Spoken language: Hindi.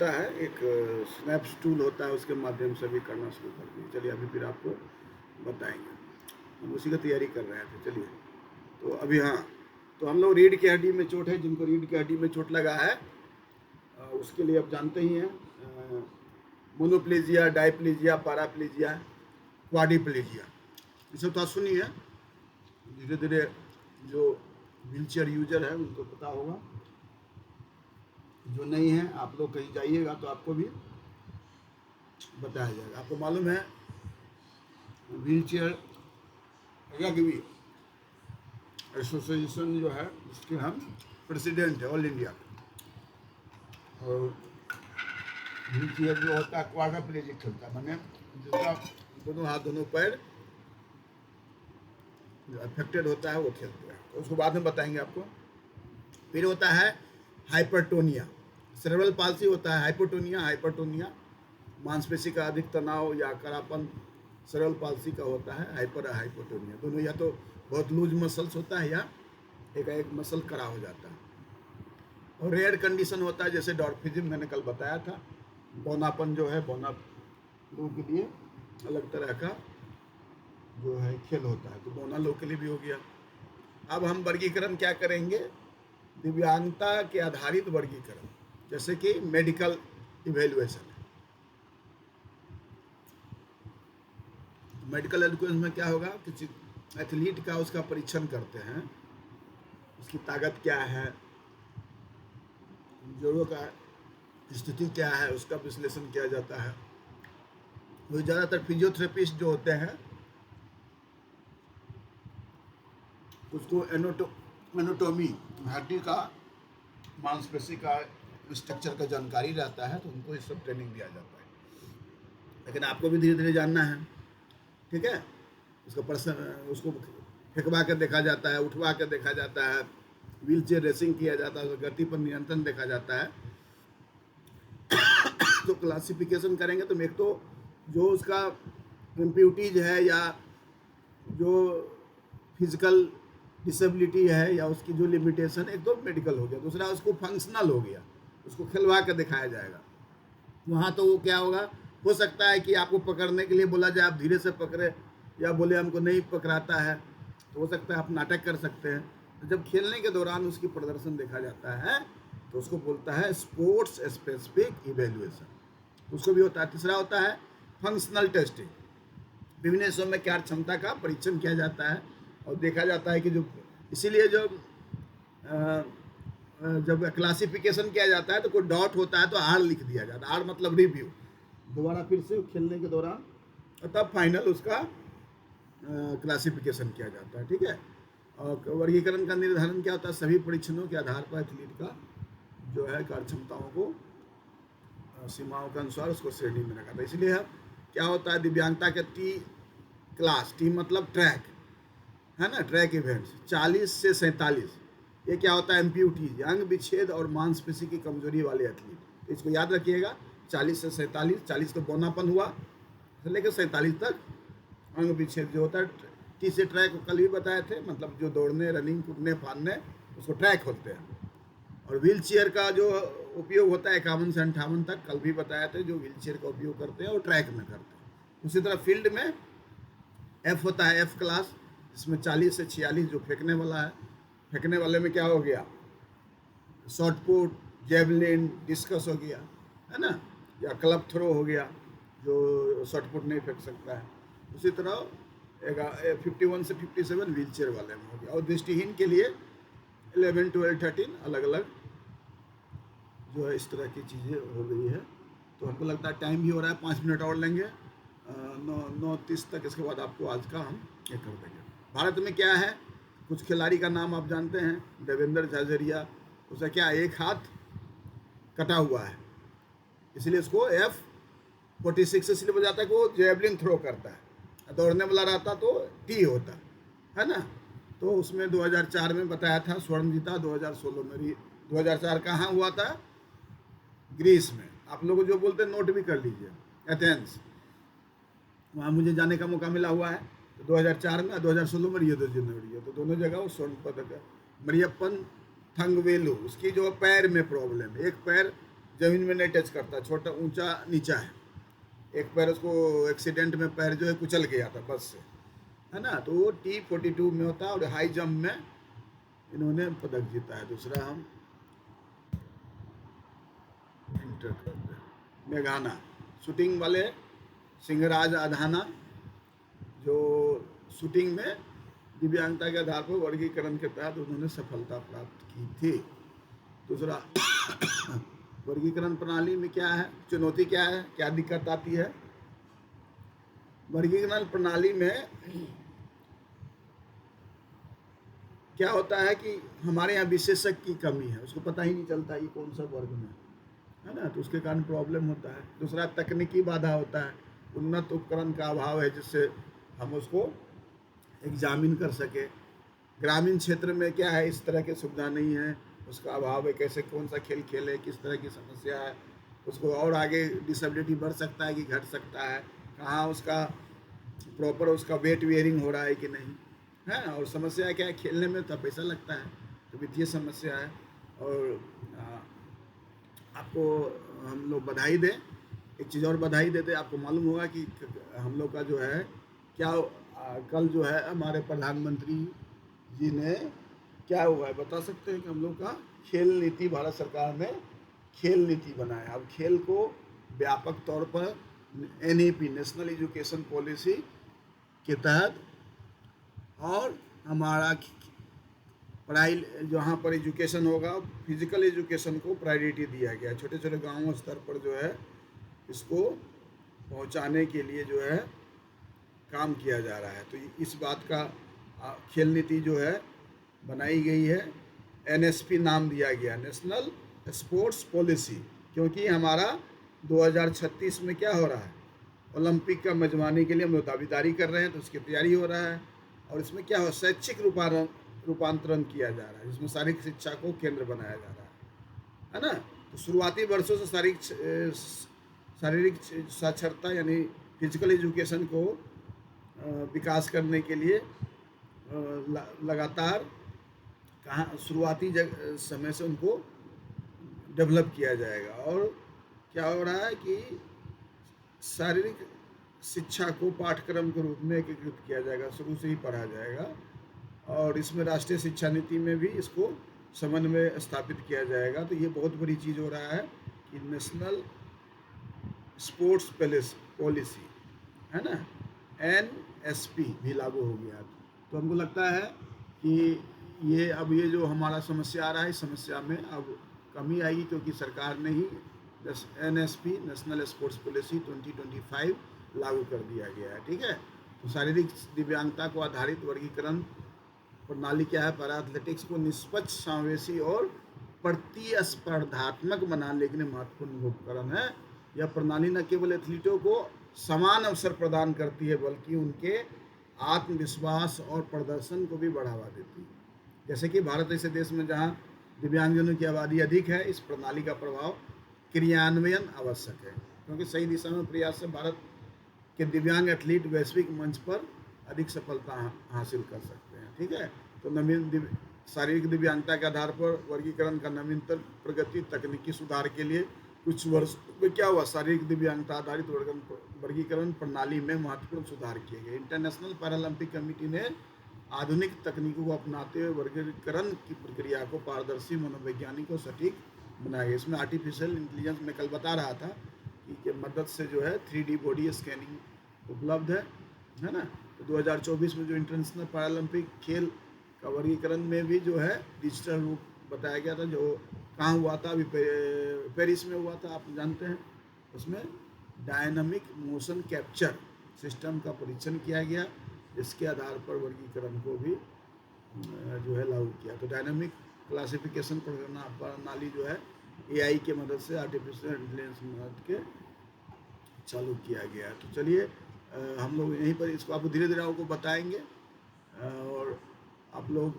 होता है एक स्नैप्स टूल होता है, उसके माध्यम से भी करना शुरू कर दिए। चलिए अभी फिर आपको बताएंगे, हम उसी का तैयारी कर रहे थे। चलिए तो अभी हाँ, तो हम लोग रीढ़ की हड्डी में चोट है, जिनको रीढ़ की हड्डी में चोट लगा है उसके लिए आप जानते ही हैं, मोनोप्लेजिया, डाइप्लेजिया, पैराप्लेजिया, क्वाड्रिप्लेजिया, ये सब तो आप सुनिए। धीरे धीरे जो व्हील चेयर यूजर है उनको पता होगा, जो नहीं है आप लोग कहीं जाइएगा तो आपको भी बताया जाएगा। आपको मालूम है व्हील चेयर रग्बी एसोसिएशन जो है उसके हम प्रेसिडेंट है ऑल इंडिया। और व्हील चेयर जो होता है क्वाड्रिप्लेजिक खेलता है, मैंने जिसका दोनों हाथ दोनों पैर जो अफेक्टेड होता है वो खेलते हैं, तो उसको बाद में बताएंगे आपको। फिर होता है हाइपरटोनिया, सेरेब्रल पाल्सी होता है हाइपोटोनिया। हाइपरटोनिया मांसपेशी का अधिक तनाव या करापन सेरेब्रल पाल्सी का होता है। हाइपर हाइपोटोनिया दोनों, या तो बहुत लूज मसल्स होता है या एक मसल कड़ा हो जाता है। और रेयर कंडीशन होता है जैसे डॉर्फिज्म मैंने कल बताया था, बौनापन जो है, बौना लोगों के लिए अलग तरह का जो है खेल होता है, तो बौना लोग के लिए भी हो गया। अब हम वर्गीकरण क्या करेंगे, दिव्यांगता के आधारित वर्गीकरण, जैसे कि मेडिकल इवेल्युएशन। मेडिकल एजुकेशन में क्या होगा, किसी एथलीट का उसका परीक्षण करते हैं, उसकी ताकत क्या है, जोड़ों का स्थिति क्या है, उसका विश्लेषण किया जाता है। वो ज़्यादातर फिजियोथेरेपिस्ट जो होते हैं उसको एनाटॉमी, हड्डी का, मांसपेशी का स्ट्रक्चर का जानकारी रहता है, तो उनको ये सब ट्रेनिंग दिया जाता है। लेकिन आपको भी धीरे धीरे जानना है, ठीक है। उसको फेंकवा कर देखा जाता है, उठवा कर देखा जाता है, व्हील चेयर रेसिंग किया जाता है, गति पर नियंत्रण देखा जाता है। तो क्लासिफिकेशन करेंगे तो एक तो जो उसका इम्प्यूटीज है या जो फिजिकल डिसेबिलिटी है या उसकी जो लिमिटेशन, एक तो मेडिकल हो गया, दूसरा उसको फंक्शनल हो गया, उसको खिलवा कर दिखाया जाएगा। वहाँ तो वो क्या होगा, हो सकता है कि आपको पकड़ने के लिए बोला जाए, आप धीरे से पकड़े, या बोले हमको नहीं पकड़ाता है, तो हो सकता है आप नाटक कर सकते हैं। तो जब खेलने के दौरान उसकी प्रदर्शन देखा जाता है तो उसको बोलता है स्पोर्ट्स स्पेसिफिक इवेल्युएशन, उसको भी होता है। तीसरा होता है फंक्शनल टेस्टिंग, विभिन्न हिस्सों में कार्य क्षमता का परीक्षण किया जाता है और देखा जाता है कि जो, इसीलिए जब क्लासिफिकेशन किया जाता है तो कोई डॉट होता है तो आर लिख दिया जाता है, आर मतलब रिव्यू, दोबारा फिर से खेलने के दौरान, और तब फाइनल उसका क्लासिफिकेशन किया जाता है, ठीक है। और वर्गीकरण का निर्धारण क्या होता है, सभी परीक्षणों के आधार पर एथलीट का जो है कार्य क्षमताओं को सीमाओं के अनुसार उसको श्रेणी में रखा था। इसलिए क्या होता है, दिव्यांगता के टी क्लास, टी मतलब ट्रैक है ना, ट्रैक इवेंट्स 40 से 47, ये क्या होता है, एम्प्यूटीज, अंग विच्छेद और मांसपेशी की कमजोरी वाले एथलीट। तो इसको याद रखिएगा, 40 से 47, 40 तो बौनापन हुआ, लेकर 47 तक अंग विच्छेद जो होता है। टी से ट्रैक कल भी बताए थे, मतलब जो दौड़ने, रनिंग, कूदने, फांदने, उसको ट्रैक होते हैं। और व्हील चेयर का जो उपयोग होता है 51 से 58 तक, कल भी बताया थे, जो व्हील चेयर का उपयोग करते हैं और ट्रैक में करते हैं। उसी तरह फील्ड में एफ होता है, एफ क्लास, इसमें 40 से 46 जो फेंकने वाला है। फेंकने वाले में क्या हो गया, शॉर्ट पुट, जेवलिन, डिस्कस हो गया, है ना, या क्लब थ्रो हो गया, जो शॉर्ट पुट नहीं फेंक सकता है। उसी तरह 51 से 57 व्हील चेयर वाले में हो गया। और दृष्टिहीन के लिए 11, 12, 13 अलग अलग जो है, इस तरह की चीज़ें हो गई है। तो हमको लगता है टाइम भी हो रहा है, 5 मिनट और लेंगे, 9:30 तक, इसके बाद आपको आज का हम ये कर देंगे। भारत में क्या है, कुछ खिलाड़ी का नाम आप जानते हैं, देवेंद्र झाझरिया, उसका क्या एक हाथ कटा हुआ है, इसलिए उसको F46 इसलिए बजाता है कि वो जेवलिन थ्रो करता है, दौड़ने वाला रहता तो टी होता है ना। तो उसमें 2004 में बताया था स्वर्ण जीता, 2016 में 2004 कहाँ हुआ था, ग्रीस में। आप लोग जो बोलते हैं नोट भी कर लीजिए, एथेंस, वहाँ मुझे जाने का मौका मिला हुआ है। तो 2004 में, 2016 में रियो डी जेनेरो है, तो दोनों जगह वो स्वर्ण पदक है। मरियप्पन थंगवेलु, उसकी जो पैर में प्रॉब्लम है, एक पैर ज़मीन में नहीं टच करता, छोटा ऊंचा नीचा है। एक पैर उसको एक्सीडेंट में पैर जो है कुचल गया था बस से, है ना। तो वो T42 में होता है और हाई जंप में इन्होंने पदक जीता है। दूसरा हम इंटर करते हैं मेघाना, शूटिंग वाले सिंहराज अधाना, जो शूटिंग में दिव्यांगता के आधार पर वर्गीकरण के तहत उन्होंने सफलता प्राप्त की थी। दूसरा वर्गीकरण प्रणाली में क्या है, चुनौती क्या है, क्या दिक्कत आती है। वर्गीकरण प्रणाली में क्या होता है कि हमारे यहाँ विशेषज्ञ की कमी है, उसको पता ही नहीं चलता ये कौन सा वर्ग में है ना, तो उसके कारण प्रॉब्लम होता है। दूसरा तकनीकी बाधा होता है, उन्नत उपकरण का अभाव है जिससे हम उसको एग्जामिन कर सके। ग्रामीण क्षेत्र में क्या है, इस तरह की सुविधा नहीं है, उसका अभाव है। कैसे कौन सा खेल खेले, किस तरह की समस्या है, उसको और आगे डिसेबिलिटी बढ़ सकता है कि घट सकता है, कहाँ उसका प्रॉपर उसका वेट वेयरिंग हो रहा है कि नहीं है। और समस्या क्या है, खेलने में तो पैसा लगता है, तो वित्तीय समस्या है। और आपको हम लोग बधाई दें, एक चीज़ और बधाई देते, आपको मालूम होगा कि हम लोग का जो है क्या कल जो है हमारे प्रधानमंत्री जी ने क्या हुआ है बता सकते हैं कि हम लोग का खेल नीति, भारत सरकार ने खेल नीति बनाया। अब खेल को व्यापक तौर पर NEP नेशनल एजुकेशन पॉलिसी के तहत और हमारा पढ़ाई जहाँ पर एजुकेशन होगा फिजिकल एजुकेशन को प्रायोरिटी दिया गया है। छोटे छोटे गांवों स्तर पर जो है इसको पहुंचाने के लिए जो है काम किया जा रहा है। तो इस बात का खेल नीति जो है बनाई गई है, NSP नाम दिया गया, नेशनल स्पोर्ट्स पॉलिसी, क्योंकि हमारा 2036 में क्या हो रहा है, ओलंपिक का मेजबानी के लिए हम लोग दावेदारी कर रहे हैं, तो उसकी तैयारी हो रहा है। और इसमें क्या हो, शैक्षिक रूपांतरण किया जा रहा है, जिसमें शारीरिक शिक्षा को केंद्र बनाया जा रहा है ना। तो शुरुआती वर्षों से शारीरिक साक्षरता यानी फिजिकल एजुकेशन को विकास करने के लिए लगातार शुरुआती समय से उनको डेवलप किया जाएगा। और क्या हो रहा है कि शारीरिक शिक्षा को पाठ्यक्रम के रूप में एकीकृत किया जाएगा, शुरू से ही पढ़ा जाएगा। और इसमें राष्ट्रीय शिक्षा नीति में भी इसको समन्वय स्थापित किया जाएगा। तो ये बहुत बड़ी चीज़ हो रहा है कि नेशनल स्पोर्ट्स पॉलिसी है ना, NSP भी लागू हो गया। तो हमको लगता है कि ये जो हमारा समस्या आ रहा है, इस समस्या में अब कमी आएगी, क्योंकि सरकार ने ही NSP नेशनल स्पोर्ट्स पॉलिसी 2025 लागू कर दिया गया है। ठीक है, तो शारीरिक दिव्यांगता को आधारित वर्गीकरण प्रणाली क्या है, पैरा एथलेटिक्स को निष्पक्ष, समावेशी और प्रतिस्पर्धात्मक बनाने के लिए महत्वपूर्ण उपकरण है। यह प्रणाली न केवल एथलीटों को समान अवसर प्रदान करती है, बल्कि उनके आत्मविश्वास और प्रदर्शन को भी बढ़ावा देती है। जैसे कि भारत जैसे देश में जहाँ दिव्यांगजनों की आबादी अधिक है, इस प्रणाली का प्रभाव क्रियान्वयन आवश्यक है, क्योंकि सही दिशा में प्रयास से भारत के दिव्यांग एथलीट वैश्विक मंच पर अधिक सफलता हासिल कर सकते हैं। ठीक है, तो नवीन शारीरिक दिव्यांगता के आधार पर वर्गीकरण का नवीनतम प्रगति तकनीकी सुधार के लिए कुछ वर्ष में क्या हुआ, शारीरिक दिव्यांगता आधारित वर्गीकरण प्रणाली में महत्वपूर्ण सुधार किए गए। इंटरनेशनल पैरालंपिक कमेटी ने आधुनिक तकनीकों को अपनाते हुए वर्गीकरण की प्रक्रिया को पारदर्शी, मनोवैज्ञानिक और सटीक बनाया गया। इसमें आर्टिफिशियल इंटेलिजेंस में कल बता रहा था कि मदद से जो है 3D बॉडी स्कैनिंग उपलब्ध है ना। तो 2024 में जो इंटरनेशनल पैरालंपिक खेल का वर्गीकरण में भी जो है डिजिटल रूप बताया गया था, जो कहाँ हुआ था, अभी पेरिस में हुआ था, आप जानते हैं। उसमें डायनामिक मोशन कैप्चर सिस्टम का परीक्षण किया गया, इसके आधार पर वर्गीकरण को भी जो है लागू किया। तो डायनामिक क्लासिफिकेशन प्रणाली जो है AI के मदद से, आर्टिफिशियल इंटेलिजेंस की मदद के चालू किया गया। तो चलिए हम लोग यहीं पर इसको आपको धीरे धीरे आपको बताएंगे, और आप लोग